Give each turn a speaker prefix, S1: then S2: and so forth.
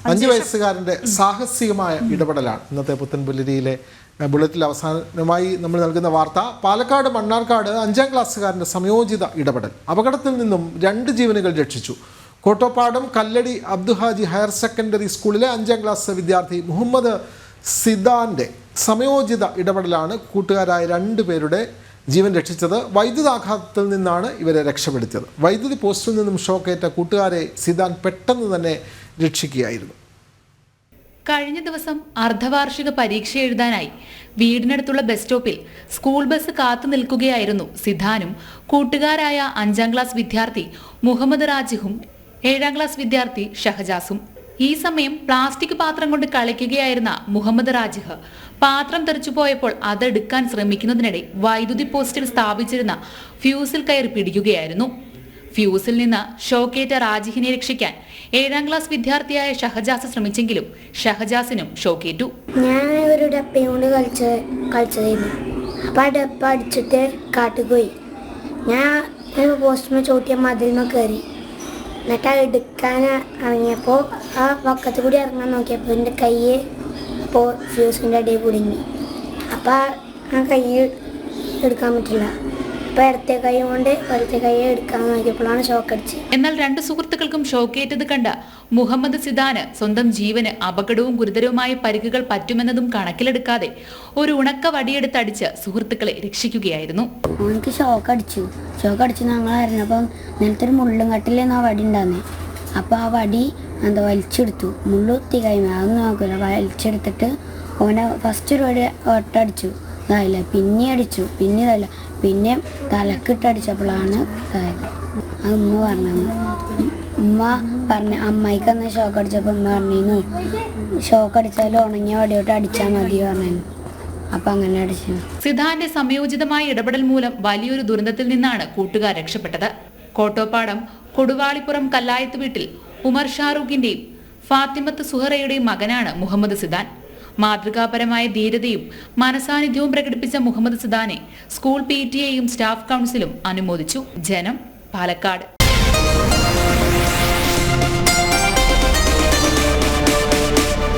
S1: 5 വയസ്സുകാരൻ്റെ സാഹസികമായ ഇടപെടലാണ് ഇന്നത്തെ പുത്തൻപുലരിയിലെ ബുള്ളറ്റിൽ അവസാനമായി നമ്മൾ നൽകുന്ന വാർത്ത. പാലക്കാട് മണ്ണാർക്കാട് 5ാം ക്ലാസ്സുകാരൻ്റെ സംയോജിത ഇടപെടൽ. അപകടത്തിൽ നിന്നും 2 ജീവനുകൾ രക്ഷിച്ചു. കോട്ടോപ്പാടം കല്ലടി അബ്ദുഹാജി ഹയർ സെക്കൻഡറി സ്കൂളിലെ 5ാം ക്ലാസ് വിദ്യാർത്ഥി മുഹമ്മദ് സിദാൻ്റെ സമയോചിത ഇടപെടലാണ് കൂട്ടുകാരായ 2 പേരുടെ ജീവൻ രക്ഷിച്ചത്. വൈദ്യുതാഘാതത്തിൽ നിന്നാണ് ഇവരെ രക്ഷപ്പെടുത്തിയത്. വൈദ്യുതി പോസ്റ്റിൽ നിന്നും ഷോക്കേറ്റ കൂട്ടുകാരെ സിദാൻ പെട്ടെന്ന് തന്നെ രക്ഷിക്കുകയായിരുന്നു.
S2: കഴിഞ്ഞ ദിവസം അർദ്ധവാർഷിക പരീക്ഷ എഴുതാനായി വീടിനടുത്തുള്ള ബസ് സ്റ്റോപ്പിൽ സ്കൂൾ ബസ് കാത്തു നിൽക്കുകയായിരുന്നു സിദാനും കൂട്ടുകാരായ 5ാം ക്ലാസ് വിദ്യാർത്ഥി മുഹമ്മദ് റാജിഹും 7ാം ക്ലാസ് വിദ്യാർത്ഥി ഷഹജാസും. ഈ സമയം പ്ലാസ്റ്റിക് പാത്രം കൊണ്ട് കളിക്കുകയായിരുന്ന മുഹമ്മദ് റാജിഹ് പാത്രം തെറിച്ചുപോയപ്പോൾ അതെടുക്കാൻ ശ്രമിക്കുന്നതിനിടെ വൈദ്യുതി പോസ്റ്റിൽ സ്ഥാപിച്ചിരുന്ന ഫ്യൂസിൽ കയറി പിടിക്കുകയായിരുന്നു. ഫ്യൂസിൽ നിന്ന് ഷോക്കേറ്റ റാജിഹിനെ രക്ഷിക്കാൻ 7ാം ക്ലാസ് വിദ്യാർത്ഥിയായ ഷഹജാസ് ശ്രമിച്ചെങ്കിലും ഷഹജാസിനും ഷോക്കേറ്റു.
S3: ഞാൻ ഒരു ഡപ്പയും കൊണ്ട് കളിച്ചതായിരുന്നു. അപ്പം ആ ഡപ്പ അടിച്ചിട്ട് കാട്ടിൽ പോയി. ഞാൻ പോസ്റ്റുമേ ചോട്ടിയ മതിൽമ കയറി. എന്നിട്ട് അത് എടുക്കാൻ ഇറങ്ങിയപ്പോൾ ആ പക്കത്ത് കൂടി ഇറങ്ങാൻ നോക്കിയപ്പോൾ എൻ്റെ കൈ ഇപ്പോൾ ഫ്യൂസിൻ്റെ അടിയിൽ കുടുങ്ങി. അപ്പോൾ ആ കൈ എടുക്കാൻ പറ്റില്ല. അപ്പോൾ ഇടത്തെ കൈ കൊണ്ട് വലത്തെ കൈ എടുക്കാൻ നോക്കിയപ്പോഴാണ് ഷോക്കടിച്ച്.
S2: എന്നാൽ 2 സുഹൃത്തുക്കൾക്കും ഷോക്കേറ്റത് കണ്ട മുഹമ്മദ് സിദാന് സ്വന്തം ജീവന് അപകടവും ഗുരുതരവുമായ പരിക്കുകൾ പറ്റുമെന്നതും കണക്കിലെടുക്കാതെ ഒരു ഉണക്ക വടിയെടുത്തടിച്ച് സുഹൃത്തുക്കളെ രക്ഷിക്കുകയായിരുന്നു.
S3: എനിക്ക് ഷോക്കടിച്ചു ഞങ്ങൾ അറിഞ്ഞപ്പം നേരത്തെ ഒരു മുള്ളും കട്ടിലെന്ന് ആ വടി ഉണ്ടാകുന്നത്. അപ്പോൾ ആ വടി വലിച്ചെടുത്തു. മുള്ളുത്തി കൈമ അതൊന്നും നോക്കില്ല. വലിച്ചെടുത്തിട്ട് ഓനെ ഫസ്റ്റ് ഒരു വടി ഒട്ടടിച്ചു, ഇതായില്ല. പിന്നെ അടിച്ചു, പിന്നെ ഇതല്ല, പിന്നെ തലക്കിട്ടടിച്ചപ്പോഴാണ് ഇതായത്. അത് ഉമ്മ പറഞ്ഞത്. ഉമ്മ പറഞ്ഞ അമ്മായിക്ക് അന്ന് ഷോക്ക് അടിച്ചപ്പോൾ ഉമ്മ പറഞ്ഞിരുന്നു ഷോക്ക് അടിച്ചാലും ഉണങ്ങിയ വടിയോട്ട് അടിച്ചാൽ മതി പറഞ്ഞു. അപ്പം അങ്ങനെ അടിച്ചു.
S2: സിദാന്റെ സംയോജിതമായ ഇടപെടൽ മൂലം വലിയൊരു ദുരന്തത്തിൽ നിന്നാണ് കൂട്ടുകാർ രക്ഷപ്പെട്ടത്. കോട്ടോപ്പാടം കൊടുവാളിപ്പുറം കല്ലായത്ത് വീട്ടിൽ ഉമർ ഷാറൂഖിന്റെയും ഫാത്തിമത്ത് സുഹറയുടെയും മകനാണ് മുഹമ്മദ് സിദാൻ. മാതൃകാപരമായ ധീരതയും മനസാന്നിധ്യവും പ്രകടിപ്പിച്ച മുഹമ്മദ് സിദാനെ സ്കൂൾ PTA യും സ്റ്റാഫ് കൗൺസിലും അനുമോദിച്ചു. ജനം, പാലക്കാട്.